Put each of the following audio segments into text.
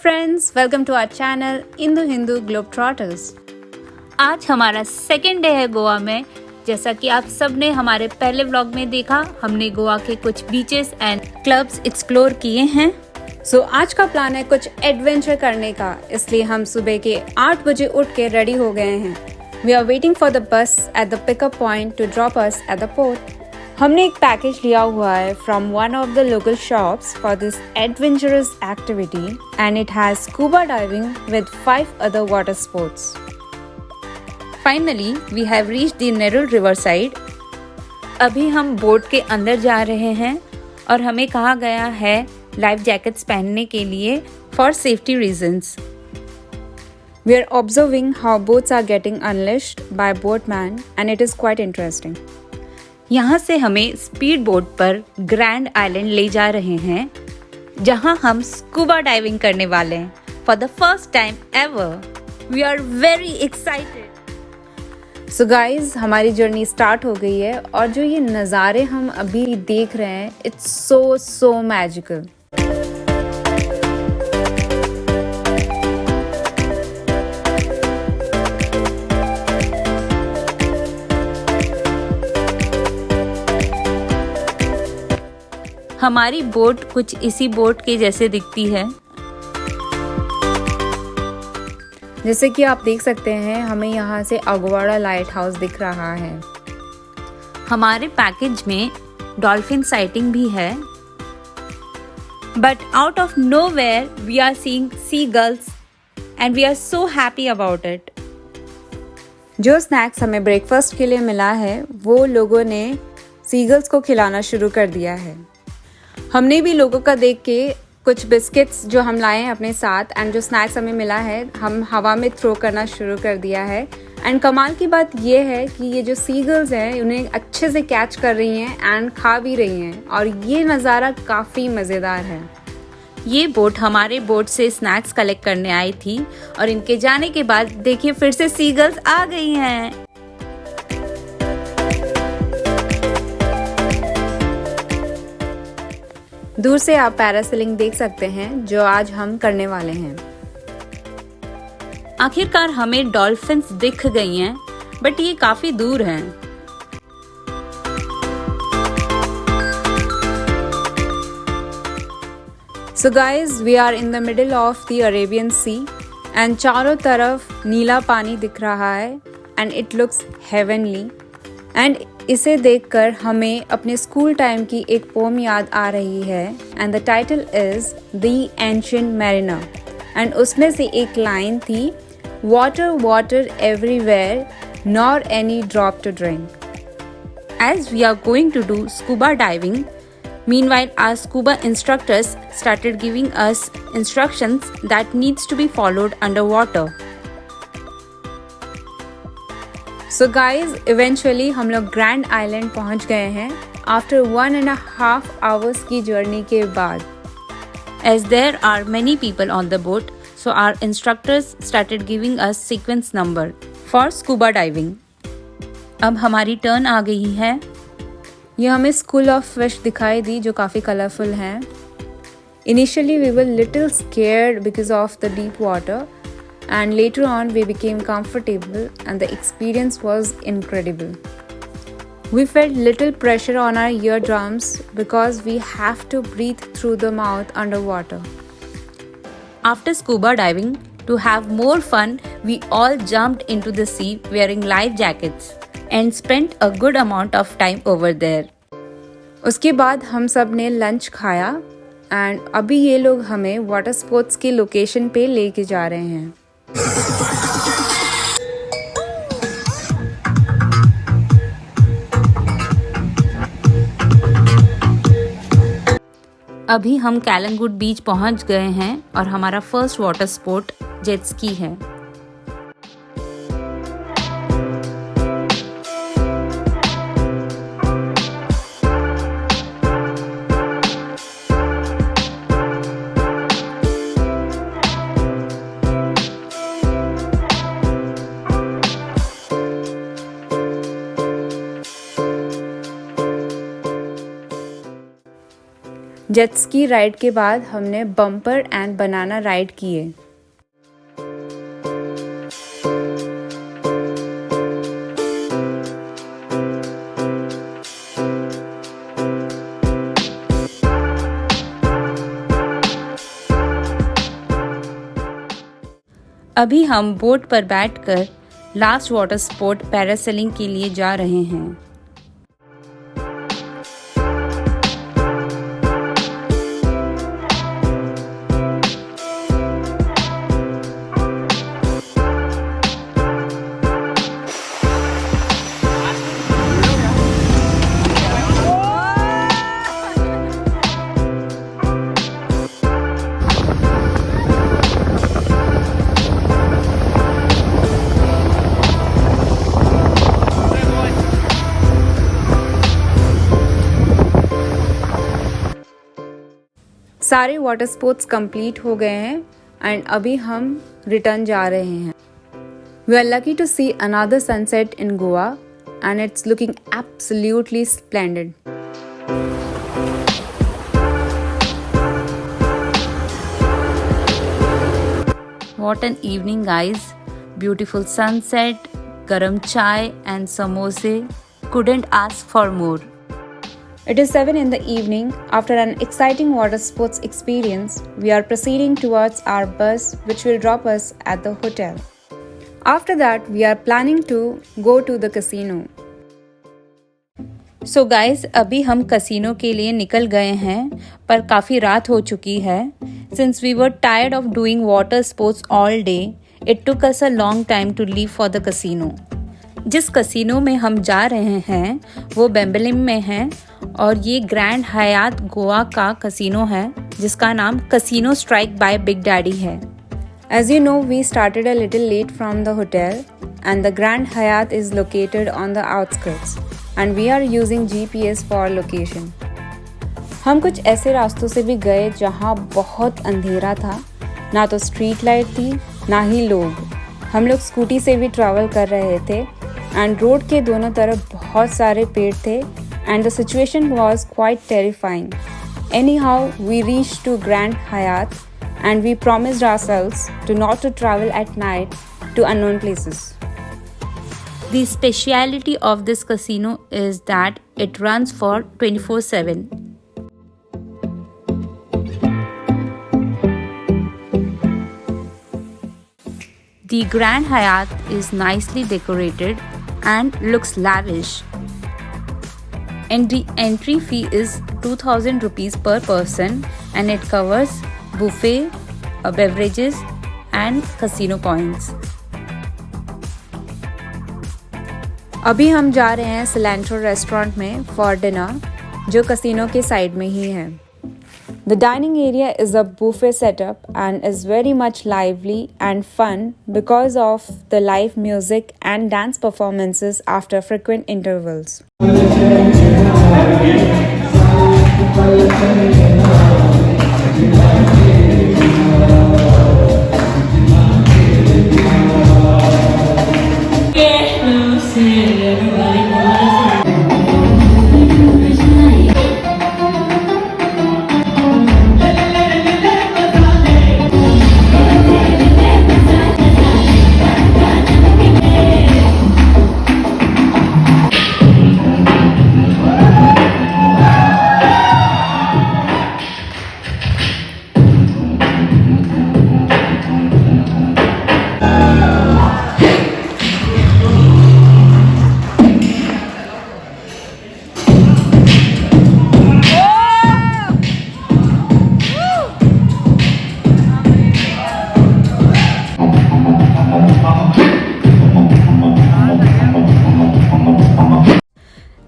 friends, welcome to our channel Indo Hindu Globetrotters. आज हमारा second day है गोवा में। जैसा कि आप सब ने हमारे पहले व्लॉग में देखा, हमने गोवा के कुछ बीचेस एंड क्लब्स एक्सप्लोर किए हैं। So आज का प्लान है कुछ एडवेंचर करने का, इसलिए हम सुबह के 8 बजे उठ के रेडी हो गए हैं। We are waiting for the bus at the pickup point to drop us at the port. हमने एक पैकेज लिया हुआ है from one of the local shops for this adventurous activity and it has scuba diving with 5 other water sports. Finally, we have reached the Nerul river side. अभी हम boat के अंदर जा रहे हैं और हमें कहा गया है लाइफ जैकेट्स पहनने के लिए for safety reasons. We are observing how boats are getting unleashed by boatman and it is quite interesting. यहाँ से हमें स्पीड बोट पर ग्रैंड आइलैंड ले जा रहे हैं, जहाँ हम स्कूबा डाइविंग करने वाले हैं for the first time ever. We are very excited. So guys, हमारी जर्नी स्टार्ट हो गई है और जो ये नज़ारे हम अभी देख रहे हैं, इट्स सो मैजिकल। हमारी बोट कुछ इसी बोट के जैसे दिखती है। जैसे कि आप देख सकते हैं, हमें यहाँ से अगवाड़ा लाइट हाउस दिख रहा है। हमारे पैकेज में डॉल्फिन साइटिंग भी है, but out of nowhere we are seeing sea gulls and we are so happy about it. जो स्नैक्स हमें ब्रेकफास्ट के लिए मिला है, वो लोगों ने सीगल्स को खिलाना शुरू कर दिया है। हमने भी लोगों का देख के कुछ बिस्किट्स जो हम लाए हैं अपने साथ एंड जो स्नैक्स हमें मिला है, हम हवा में थ्रो करना शुरू कर दिया है। एंड कमाल की बात ये है कि ये जो सीगल्स हैं, उन्हें अच्छे से कैच कर रही हैं एंड खा भी रही हैं और ये नज़ारा काफ़ी मज़ेदार है। ये बोट हमारे बोट से स्नैक्स कलेक्ट करने आई थी और इनके जाने के बाद देखिए फिर से सीगल्स आ गई हैं। दूर से आप पैरासेलिंग देख सकते हैं, जो आज हम करने वाले हैं। आखिरकार हमें डॉल्फिन्स दिख गई हैं, बट ये काफी दूर हैं। So guys, we are in the middle of the Arabian Sea and चारों तरफ नीला पानी दिख रहा है and it looks heavenly and इसे देखकर हमें अपने स्कूल टाइम की एक पोम याद आ रही है and the title is the ancient mariner and उसमें से एक लाइन थी, water water everywhere nor any drop to drink. As we are going to do scuba diving, meanwhile our scuba instructors started giving us instructions that needs to be followed underwater. So guys, eventually हम लोग grand island पहुंच गए हैं after 1.5 hours की journey के बाद। As there are many people on the boat, so our instructors started giving us sequence number for scuba diving. अब हमारी टर्न आ गई है। ये हमें स्कूल ऑफ फिश दिखाई दी, जो काफ़ी कलरफुल हैं। Initially we were little scared because of the deep water and later on we became comfortable and the experience was incredible. We felt little pressure on our eardrums because we have to breathe through the mouth underwater. After scuba diving, to have more fun, we all jumped into the sea wearing life jackets and spent a good amount of time over there. उसके बाद हम सब ने lunch खाया and अभी ये लोग हमें वाटर स्पोर्ट्स की लोकेशन पे लेके जा रहे हैं। अभी हम कैलंगुड बीच पहुंच गए हैं और हमारा first water sport jet ski है। जेट स्की राइड के बाद हमने बम्पर एंड बनाना राइड किए। अभी हम बोट पर बैठकर लास्ट वाटर स्पोर्ट पैरासेलिंग के लिए जा रहे हैं। सारे वाटर स्पोर्ट्स कंप्लीट हो गए हैं एंड अभी हम रिटर्न जा रहे हैं। We are lucky to see another sunset in Goa and it's looking absolutely splendid. What an evening, guys! Beautiful sunset, garam chai and samosa. Couldn't ask for more. It is 7 in the evening. After an exciting water sports experience, we are proceeding towards our bus which will drop us at the hotel. After that, we are planning to go to the casino. So guys, अभी हम casino के लिए निकल गए हैं, पर काफ़ी रात हो चुकी है। Since we were tired of doing water sports all day, it took us a long time to leave for the casino. जिस कसिनो में हम जा रहे हैं वो बेम्बलिम में है और ये ग्रैंड हयात गोवा का कसिनो है जिसका नाम Casino Strike by Big Daddy है। As you know, we started a little late from the hotel and the Grand Hyatt is located on the outskirts and we are using GPS for location. हम कुछ ऐसे रास्तों से भी गए जहाँ बहुत अंधेरा था, ना तो स्ट्रीट लाइट थी ना ही लोग। हम लोग स्कूटी से भी ट्रैवल कर रहे थे एंड रोड के दोनों तरफ बहुत सारे पेड़ थे and the situation was quite terrifying. Anyhow, we reached to Grand Hyatt and we promised ourselves to not to travel at night to unknown places. The speciality of this casino is that it runs for 24/7. The Grand Hyatt is nicely decorated and looks lavish. And the entry fee is 2,000 rupees per person and it covers buffet, beverages and casino coins. अभी हम जा रहे हैं cilantro restaurant में for dinner जो casino के side में ही है। The dining area is a buffet setup and is very much lively and fun because of the live music and dance performances after frequent intervals.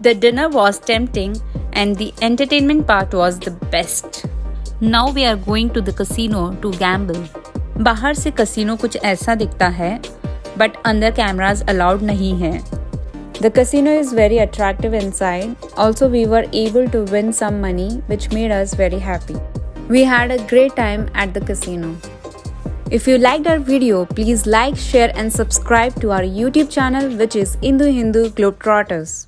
The dinner was tempting and the entertainment part was the best. Now we are going to the casino to gamble. बाहर से casino कुछ ऐसा दिखता है but अंदर cameras allowed नहीं है। The casino is very attractive inside. Also, we were able to win some money, which made us very happy. We had a great time at the casino. If you liked our video, please like, share and subscribe to our YouTube channel which is Indu Hindu Globetrotters.